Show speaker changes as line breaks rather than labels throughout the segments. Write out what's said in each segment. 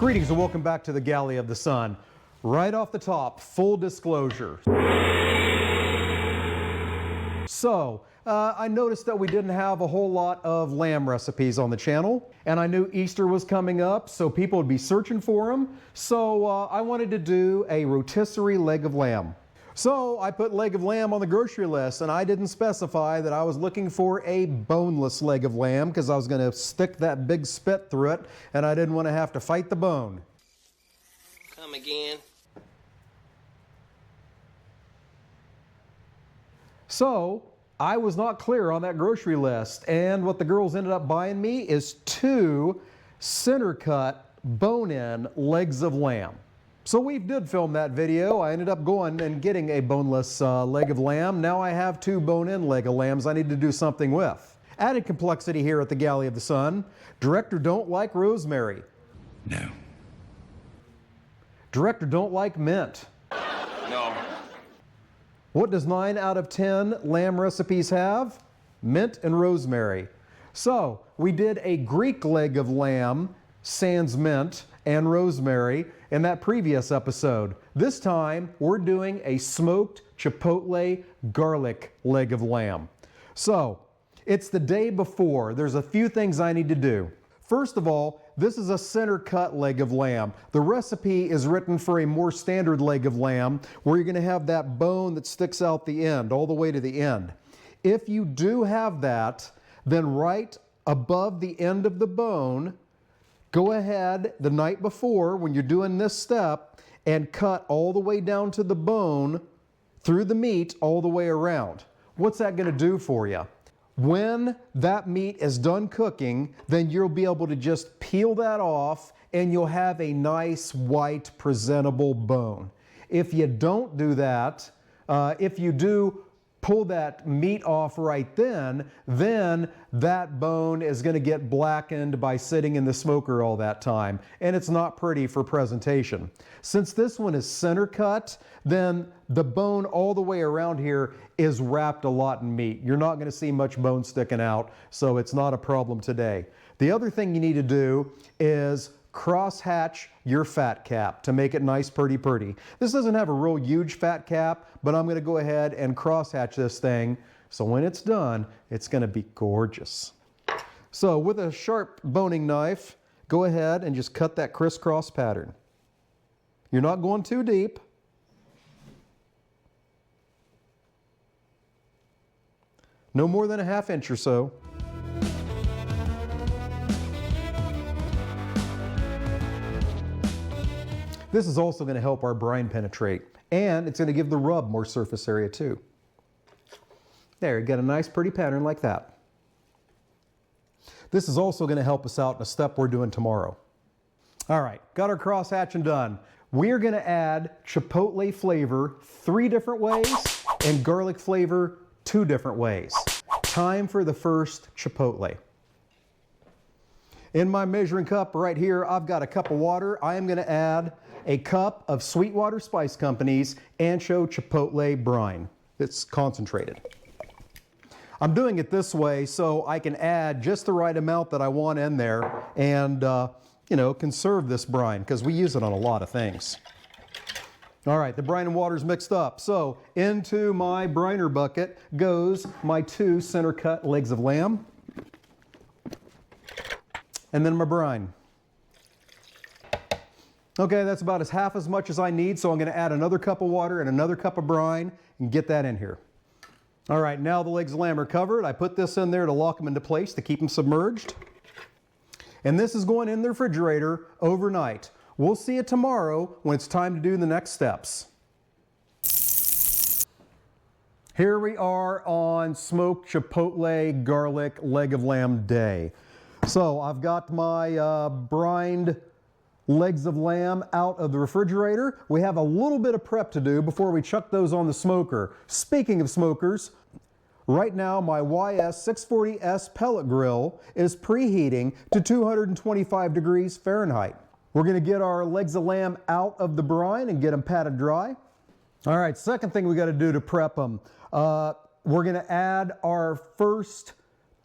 Greetings and welcome back to the Galley of the Sun. Right off the top, full disclosure. So, I noticed that we didn't have a whole lot of lamb recipes on the channel, and I knew Easter was coming up, so people would be searching for them. So I wanted to do a rotisserie leg of lamb. So I put leg of lamb on the grocery list, and I didn't specify that I was looking for a boneless leg of lamb because I was going to stick that big spit through it, and I didn't want to have to fight the bone.
Come again.
So I was not clear on that grocery list, and what the girls ended up buying me is 2 center cut bone-in legs of lamb. So we did film that video. I ended up going and getting a boneless leg of lamb. Now I have 2 bone-in leg of lambs I need to do something with. Added complexity here at the Galley of the Sun. Director don't like rosemary.
No.
Director don't like mint.
No.
What does 9 out of 10 lamb recipes have? Mint and rosemary. So we did a Greek leg of lamb, sans mint and rosemary in that previous episode. This time we're doing a smoked chipotle garlic leg of lamb. So it's the day before. There's a few things I need to do. First of all, this is a center cut leg of lamb. The recipe is written for a more standard leg of lamb where you're going to have that bone that sticks out the end, all the way to the end. If you do have that, then right above the end of the bone, go ahead the night before when you're doing this step and cut all the way down to the bone through the meat all the way around. What's that going to do for you? When that meat is done cooking, then you'll be able to just peel that off and you'll have a nice white presentable bone. If you don't do that, if you do pull that meat off right then that bone is going to get blackened by sitting in the smoker all that time, and it's not pretty for presentation. Since this one is center cut, then the bone all the way around here is wrapped a lot in meat. You're not going to see much bone sticking out, so it's not a problem today. The other thing you need to do is cross hatch your fat cap to make it nice, pretty. This doesn't have a real huge fat cap, but I'm going to go ahead and cross hatch this thing, so when it's done, it's going to be gorgeous. So with a sharp boning knife, go ahead and just cut that crisscross pattern. You're not going too deep. No more than a ½ inch or so. This is also going to help our brine penetrate, and it's going to give the rub more surface area too. There, you got a nice pretty pattern like that. This is also going to help us out in a step we're doing tomorrow. All right, got our cross hatching done. We're going to add chipotle flavor 3 different ways and garlic flavor 2 different ways. Time for the first chipotle. In my measuring cup right here, I've got a cup of water. I am going to add a cup of Sweetwater Spice Company's Ancho Chipotle brine. It's concentrated. I'm doing it this way so I can add just the right amount that I want in there and, conserve this brine because we use it on a lot of things. All right, the brine and water's mixed up. So into my briner bucket goes my 2 center cut legs of lamb. And then my brine. Okay, that's about half as much as I need, so I'm going to add another cup of water and another cup of brine and get that in here. All right, now the legs of lamb are covered. I put this in there to lock them into place to keep them submerged. And this is going in the refrigerator overnight. We'll see it tomorrow when it's time to do the next steps. Here we are on smoked chipotle garlic leg of lamb day. So I've got my brined legs of lamb out of the refrigerator. We have a little bit of prep to do before we chuck those on the smoker. Speaking of smokers, right now my YS640S pellet grill is preheating to 225 degrees Fahrenheit. We're going to get our legs of lamb out of the brine and get them patted dry. All right, second thing we got to do to prep them. We're going to add our first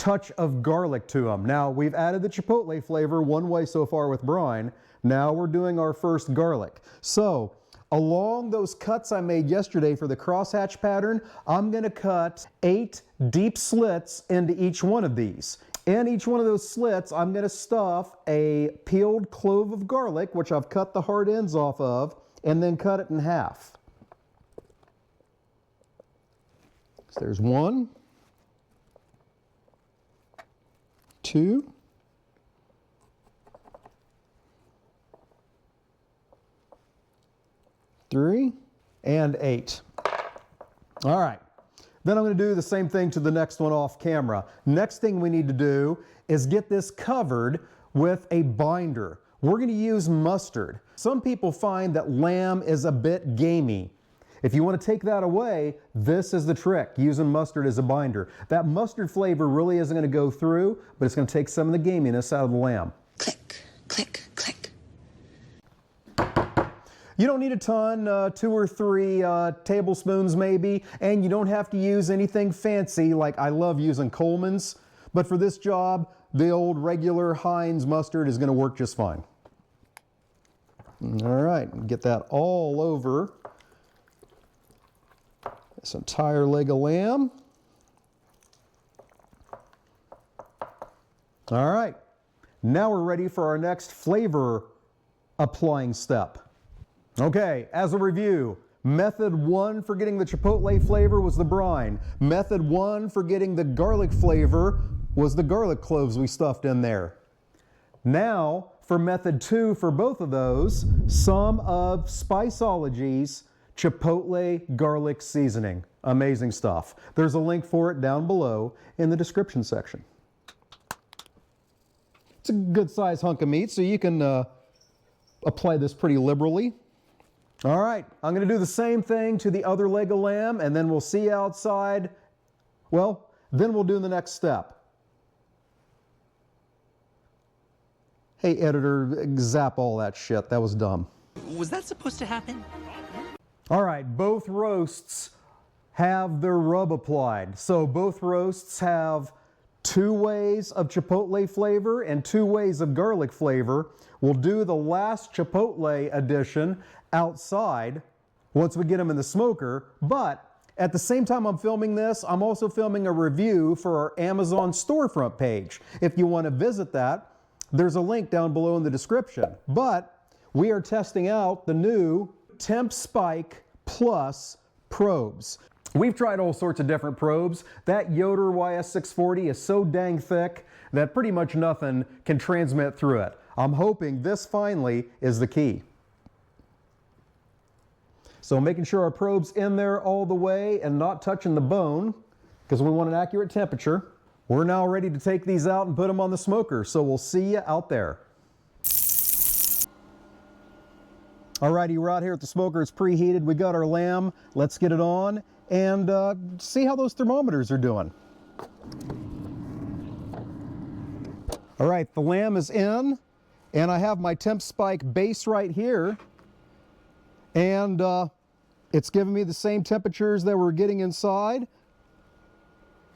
touch of garlic to them. Now, we've added the chipotle flavor one way so far with brine, Now we're doing our first garlic. So along those cuts I made yesterday for the crosshatch pattern, I'm going to cut 8 deep slits into each one of these. In each one of those slits, I'm going to stuff a peeled clove of garlic, which I've cut the hard ends off of, and then cut it in half. So there's 1, 2, 3, and 8. All right. Then I'm going to do the same thing to the next one off camera. Next thing we need to do is get this covered with a binder. We're going to use mustard. Some people find that lamb is a bit gamey. If you want to take that away, this is the trick, using mustard as a binder. That mustard flavor really isn't going to go through, but it's going to take some of the gaminess out of the lamb.
Click, click, click.
You don't need a ton, 2 or 3 tablespoons maybe, and you don't have to use anything fancy like I love using Coleman's, but for this job, the old regular Heinz mustard is going to work just fine. All right, get that all over this entire leg of lamb. All right, now we're ready for our next flavor applying step. Okay, as a review, method 1 for getting the chipotle flavor was the brine. Method 1 for getting the garlic flavor was the garlic cloves we stuffed in there. Now, for method 2 for both of those, some of Spiceology's chipotle garlic seasoning. Amazing stuff. There's a link for it down below in the description section. It's a good sized hunk of meat, so you can apply this pretty liberally. All right, I'm going to do the same thing to the other leg of lamb, and then we'll see you outside. Well, then we'll do the next step. Hey, editor, zap all that shit. That was dumb.
Was that supposed to happen?
All right, both roasts have their rub applied. So both roasts have 2 ways of chipotle flavor and 2 ways of garlic flavor. We'll do the last chipotle addition outside once we get them in the smoker, but at the same time I'm filming this, I'm also filming a review for our Amazon storefront page. If you want to visit that, there's a link down below in the description. But we are testing out the new Temp Spike Plus probes. We've tried all sorts of different probes. That Yoder YS640 is so dang thick that pretty much nothing can transmit through it. I'm hoping this finally is the key. So making sure our probe's in there all the way and not touching the bone, because we want an accurate temperature. We're now ready to take these out and put them on the smoker, so we'll see you out there. Alrighty, we're out here at the smoker. It's preheated. We got our lamb. Let's get it on and see how those thermometers are doing. All right, the lamb is in, and I have my Temp Spike base right here, and it's giving me the same temperatures that we're getting inside.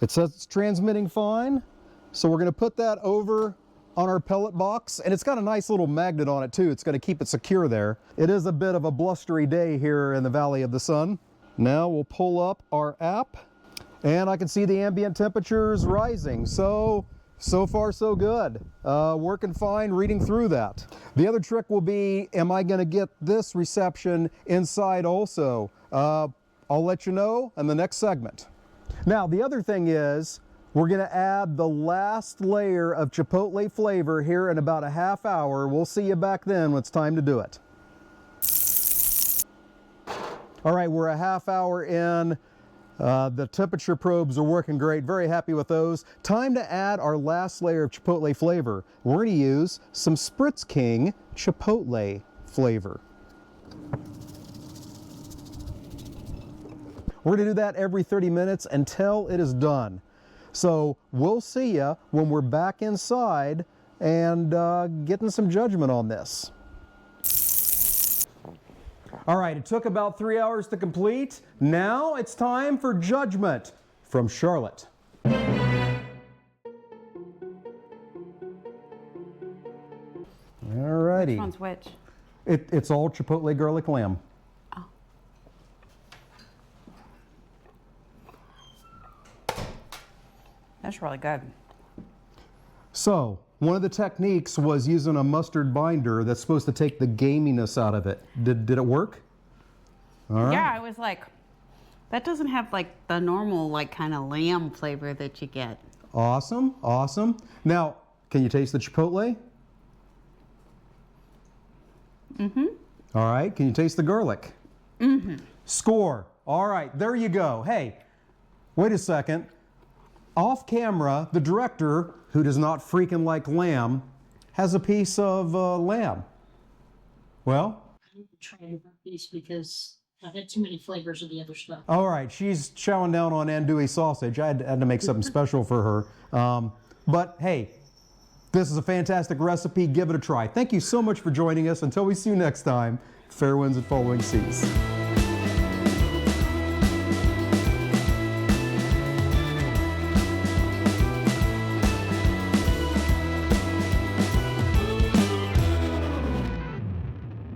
It says it's transmitting fine, so we're going to put that over on our pellet box, and it's got a nice little magnet on it too. It's going to keep it secure there. It is a bit of a blustery day here in the Valley of the Sun. Now we'll pull up our app, and I can see the ambient temperatures rising. So far so good. Working fine, reading through that. The other trick will be, am I going to get this reception inside also? I'll let you know in the next segment. Now the other thing is, we're going to add the last layer of chipotle flavor here in about a half hour. We'll see you back then when it's time to do it. All right, we're a half hour in. The temperature probes are working great. Very happy with those. Time to add our last layer of chipotle flavor. We're going to use some Spritz King chipotle flavor. We're going to do that every 30 minutes until it is done. So we'll see you when we're back inside and getting some judgment on this. All right, it took about 3 hours to complete. Now it's time for judgment from Charlotte. All righty.
Which one's which?
It's all Chipotle garlic lamb.
Oh. That's really good.
So, one of the techniques was using a mustard binder that's supposed to take the gaminess out of it. Did it work? All right.
Yeah, I was like, that doesn't have like the normal like kind of lamb flavor that you get.
Awesome, awesome. Now, can you taste the chipotle?
Mm-hmm.
All right, can you taste the garlic?
Mm-hmm.
Score. All right, there you go. Hey, wait a second. Off camera, the director, who does not freaking like lamb, has a piece of lamb. Well?
I'm trying that piece because I've had too many flavors of the other stuff.
All right, she's chowing down on andouille sausage. I had to make something special for her. But hey, this is a fantastic recipe. Give it a try. Thank you so much for joining us. Until we see you next time, fair winds and following seas.